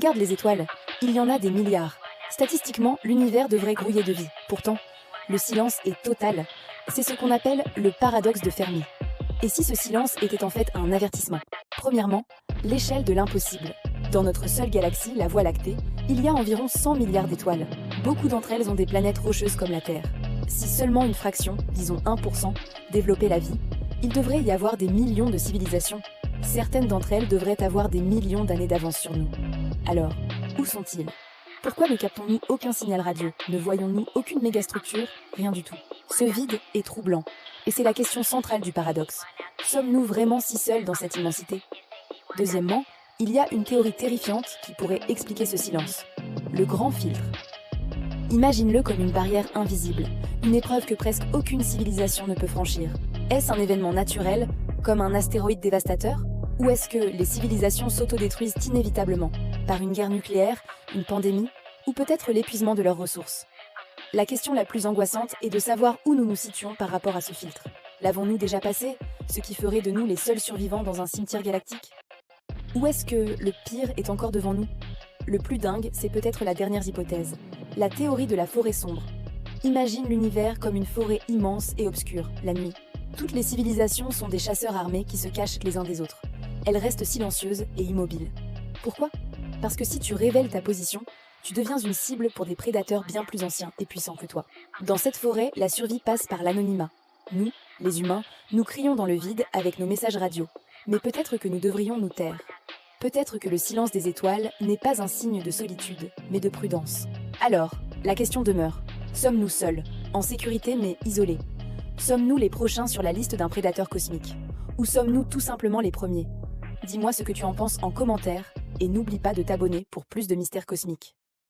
Regarde les étoiles, il y en a des milliards. Statistiquement, l'univers devrait grouiller de vie. Pourtant, le silence est total. C'est ce qu'on appelle le paradoxe de Fermi. Et si ce silence était en fait un avertissement? Premièrement, l'échelle de l'impossible. Dans notre seule galaxie, la Voie lactée, il y a environ 100 milliards d'étoiles. Beaucoup d'entre elles ont des planètes rocheuses comme la Terre. Si seulement une fraction, disons 1%, développait la vie, il devrait y avoir des millions de civilisations. Certaines d'entre elles devraient avoir des millions d'années d'avance sur nous. Alors, où sont-ils? Pourquoi ne captons-nous aucun signal radio? Ne voyons-nous aucune mégastructure? Rien du tout. Ce vide est troublant. Et c'est la question centrale du paradoxe. Sommes-nous vraiment si seuls dans cette immensité? Deuxièmement, il y a une théorie terrifiante qui pourrait expliquer ce silence. Le grand filtre. Imagine-le comme une barrière invisible, une épreuve que presque aucune civilisation ne peut franchir. Est-ce un événement naturel, comme un astéroïde dévastateur? Ou est-ce que les civilisations s'autodétruisent inévitablement, par une guerre nucléaire, une pandémie, ou peut-être l'épuisement de leurs ressources? La question la plus angoissante est de savoir où nous nous situons par rapport à ce filtre. L'avons-nous déjà passé, ce qui ferait de nous les seuls survivants dans un cimetière galactique? Ou est-ce que le pire est encore devant nous? Le plus dingue, c'est peut-être la dernière hypothèse, la théorie de la forêt sombre. Imagine l'univers comme une forêt immense et obscure, la nuit. Toutes les civilisations sont des chasseurs armés qui se cachent les uns des autres. Elles restent silencieuses et immobiles. Pourquoi? Parce que si tu révèles ta position, tu deviens une cible pour des prédateurs bien plus anciens et puissants que toi. Dans cette forêt, la survie passe par l'anonymat. Nous, les humains, nous crions dans le vide avec nos messages radio. Mais peut-être que nous devrions nous taire. Peut-être que le silence des étoiles n'est pas un signe de solitude, mais de prudence. Alors, la question demeure. Sommes-nous seuls, en sécurité mais isolés? Sommes-nous les prochains sur la liste d'un prédateur cosmique? Ou sommes-nous tout simplement les premiers? Dis-moi ce que tu en penses en commentaire et n'oublie pas de t'abonner pour plus de mystères cosmiques.